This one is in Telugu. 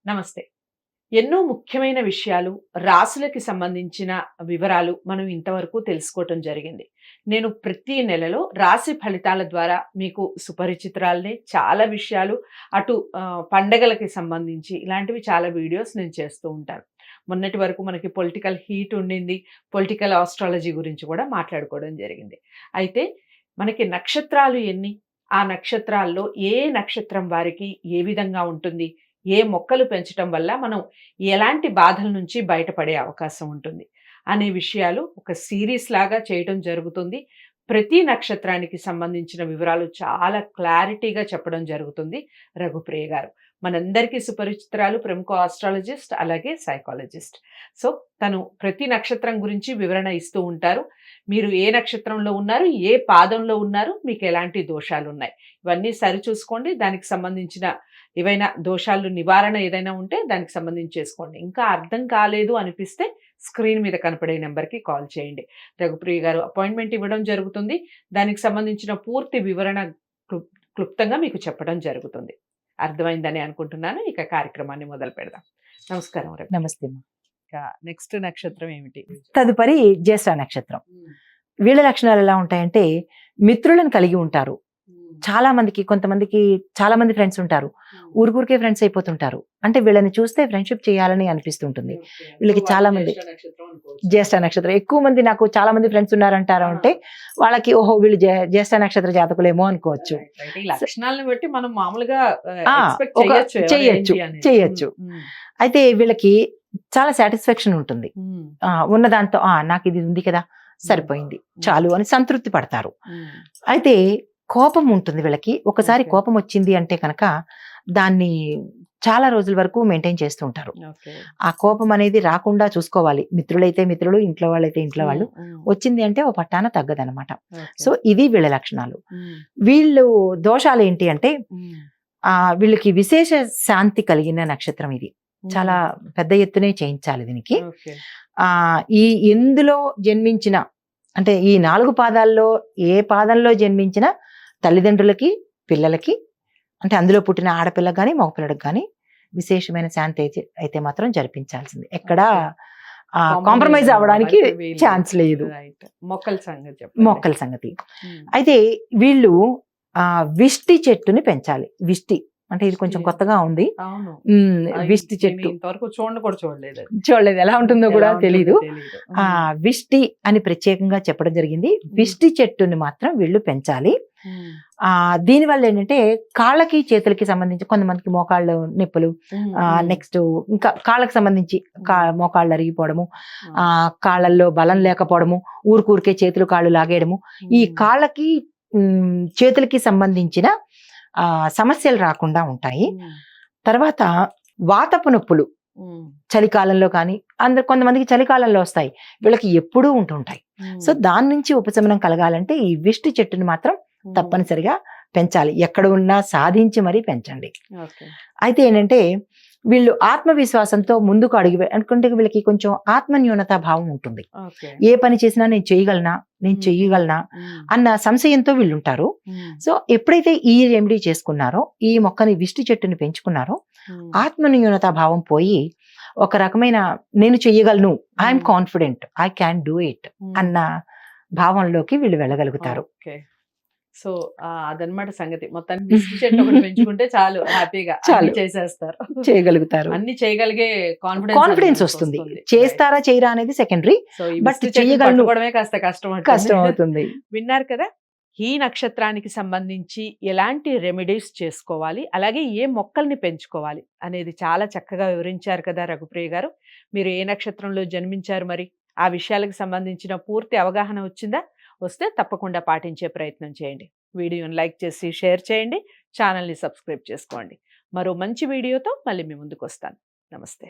నమస్తే. ఎన్నో ముఖ్యమైన విషయాలు, రాశులకి సంబంధించిన వివరాలు మనం ఇంతవరకు తెలుసుకోవటం జరిగింది. నేను ప్రతి నెలలో రాశి ఫలితాల ద్వారా మీకు సుపరిచితురాలిని. చాలా విషయాలు అటు పండగలకి సంబంధించి ఇలాంటివి చాలా వీడియోస్ నేను చేస్తూ ఉంటాను. మొన్నటి వరకు మనకి పొలిటికల్ హీట్ ఉండింది. పొలిటికల్ ఆస్ట్రాలజీ గురించి కూడా మాట్లాడుకోవడం జరిగింది. అయితే మనకి నక్షత్రాలు ఎన్ని? ఆ నక్షత్రాల్లో ఏ నక్షత్రం వారికి ఏ విధంగా ఉంటుంది? ఏ మొక్కలు పెంచటం వల్ల మనం ఎలాంటి బాధల నుంచి బయటపడే అవకాశం ఉంటుంది అనే విషయాలు ఒక సిరీస్ లాగా చేయడం జరుగుతుంది. ప్రతి నక్షత్రానికి సంబంధించిన వివరాలు చాలా క్లారిటీగా చెప్పడం జరుగుతుంది రఘుప్రియ గారు. మనందరికీ సుపరిచితురాలు, ప్రముఖ ఆస్ట్రాలజిస్ట్, అలాగే సైకాలజిస్ట్. సో తను ప్రతి నక్షత్రం గురించి వివరణ ఇస్తూ ఉంటారు. మీరు ఏ నక్షత్రంలో ఉన్నారు, ఏ పాదంలో ఉన్నారు, మీకు ఎలాంటి దోషాలు ఉన్నాయి, ఇవన్నీ సరిచూసుకోండి. దానికి సంబంధించిన ఏవైనా దోషాలు నివారణ ఏదైనా ఉంటే దానికి సంబంధించి చేసుకోండి. ఇంకా అర్థం కాలేదు అనిపిస్తే స్క్రీన్ మీద కనపడే నెంబర్కి కాల్ చేయండి. రఘుప్రియ గారు అపాయింట్మెంట్ ఇవ్వడం జరుగుతుంది. దానికి సంబంధించిన పూర్తి వివరణ క్లుప్తంగా మీకు చెప్పడం జరుగుతుంది. అర్థమైందని అనుకుంటున్నాను. ఇక కార్యక్రమాన్ని మొదలు పెడదాం. నమస్కారం. నమస్తే. నెక్స్ట్ నక్షత్రం ఏమిటి? తదుపరి జ్యేష్ఠ నక్షత్రం. వీళ్ళ లక్షణాలు ఎలా ఉంటాయంటే, మిత్రులను కలిగి ఉంటారు. చాలా మందికి, కొంతమందికి చాలా మంది ఫ్రెండ్స్ ఉంటారు. ఊరికే ఫ్రెండ్స్ అయిపోతుంటారు. అంటే వీళ్ళని చూస్తే ఫ్రెండ్షిప్ చేయాలని అనిపిస్తుంటుంది. వీళ్ళకి చాలా మంది జ్యేష్ఠ నక్షత్రం ఎక్కువ మంది, నాకు చాలా మంది ఫ్రెండ్స్ ఉన్నారంటారు అంటే వాళ్ళకి ఓహో వీళ్ళు జ్యేష్ఠ నక్షత్ర జాతకులేమో అనుకోవచ్చు. లక్షణాలను బట్టి మనం మామూలుగా చేయొచ్చు. అయితే వీళ్ళకి చాలా సాటిస్ఫాక్షన్ ఉంటుంది. ఉన్న దాంతో నాకు ఇది ఉంది కదా, సరిపోయింది, చాలు అని సంతృప్తి పడతారు. అయితే కోపం ఉంటుంది వీళ్ళకి. ఒకసారి కోపం వచ్చింది అంటే కనుక దాన్ని చాలా రోజుల వరకు మెయింటైన్ చేస్తూ ఉంటారు. ఆ కోపం అనేది రాకుండా చూసుకోవాలి. మిత్రులైతే మిత్రులు, ఇంట్లో వాళ్ళైతే ఇంట్లో వాళ్ళు. వచ్చింది అంటే ఓ పట్టాన తగ్గదనమాట. సో ఇది వీళ్ళ లక్షణాలు. వీళ్ళు దోషాలు ఏంటి అంటే, వీళ్ళకి విశేష శాంతి కలిగిన నక్షత్రం ఇది. చాలా పెద్ద ఎత్తునే చేయించాలి దీనికి. ఈ ఎందులో జన్మించిన, అంటే ఈ 4 పాదాల్లో ఏ పాదంలో జన్మించిన తల్లిదండ్రులకి, పిల్లలకి, అంటే అందులో పుట్టిన ఆడపిల్లకి కానీ మగపిల్లడికి కానీ విశేషమైన శాంతి అయితే మాత్రం జరిపించాల్సింది. ఎక్కడా కాంప్రమైజ్ అవ్వడానికి ఛాన్స్ లేదు. మొక్కల సంగతి అయితే వీళ్ళు విష్టి చెట్టుని పెంచాలి. విష్టి అంటే ఇది కొంచెం కొత్తగా ఉంది. విష్టి చెట్టు చూడలేదు, ఎలా ఉంటుందో కూడా తెలీదు. విష్టి అని ప్రత్యేకంగా చెప్పడం జరిగింది. విష్టి చెట్టుని మాత్రం వీళ్ళు పెంచాలి. దీనివల్ల ఏంటంటే కాళ్ళకి చేతులకి సంబంధించి కొంతమందికి మోకాళ్ళ నొప్పులు, నెక్స్ట్ ఇంకా కాళ్ళకి సంబంధించి మోకాళ్ళు అరిగిపోవడము, కాళ్ళల్లో బలం లేకపోవడము, ఊరికే చేతులు కాళ్ళు లాగేయడము, ఈ కాళ్ళకి చేతులకి సంబంధించిన సమస్యలు రాకుండా ఉంటాయి. తర్వాత వాతపు నొప్పులు చలికాలంలో కానీ, కొంతమందికి చలికాలంలో వస్తాయి, వీళ్ళకి ఎప్పుడూ ఉంటుంటాయి. సో దాని నుంచి ఉపశమనం కలగాలంటే ఈ విష్టి చెట్టుని మాత్రం తప్పనిసరిగా పెంచాలి. ఎక్కడ ఉన్నా సాధించి మరీ పెంచండి. అయితే ఏంటంటే వీళ్ళు ఆత్మవిశ్వాసంతో ముందుకు అడుగు అనుకుంటే వీళ్ళకి కొంచెం ఆత్మన్యూనతా భావం ఉంటుంది. ఏ పని చేసినా నేను చెయ్యగలనా అన్న సంశయంతో వీళ్ళు ఉంటారు. సో ఎప్పుడైతే ఈ రెమెడీ చేసుకున్నారో, ఈ మొక్కని విష్టి చెట్టుని పెంచుకున్నారో, ఆత్మన్యూనతా భావం పోయి ఒక రకమైన నేను చెయ్యగలను, I'm confident, I can do it అన్న భావంలోకి వీళ్ళు వెళ్ళగలుగుతారు. సో అదనమాట సంగతి. మొత్తం చెట్టు ఒకటి పెంచుకుంటే చాలు, హ్యాపీగా చేసేస్తారు, చేయగలుగుతారు. అన్ని చేయగలిగే కాన్ఫిడెన్స్ వస్తుంది. చేస్తారా చేయరా అనేది సెకండరీ, బట్ చేయగలగడమే కాస్త కష్టం అవుతుంది. విన్నారు కదా, ఈ నక్షత్రానికి సంబంధించి ఎలాంటి రెమెడీస్ చేసుకోవాలి, అలాగే ఏ మొక్కల్ని పెంచుకోవాలి అనేది చాలా చక్కగా వివరించారు కదా రఘుప్రియ గారు. మీరు ఏ నక్షత్రంలో జన్మించారు, మరి ఆ విషయాలకు సంబంధించిన పూర్తి అవగాహన వచ్చిందా? వస్తే తప్పకుండా పాటించే ప్రయత్నం చేయండి. వీడియోని లైక్ చేసి షేర్ చేయండి. ఛానల్ని సబ్స్క్రైబ్ చేసుకోండి. మరో మంచి వీడియోతో మళ్ళీ మీ ముందుకు వస్తాను. నమస్తే.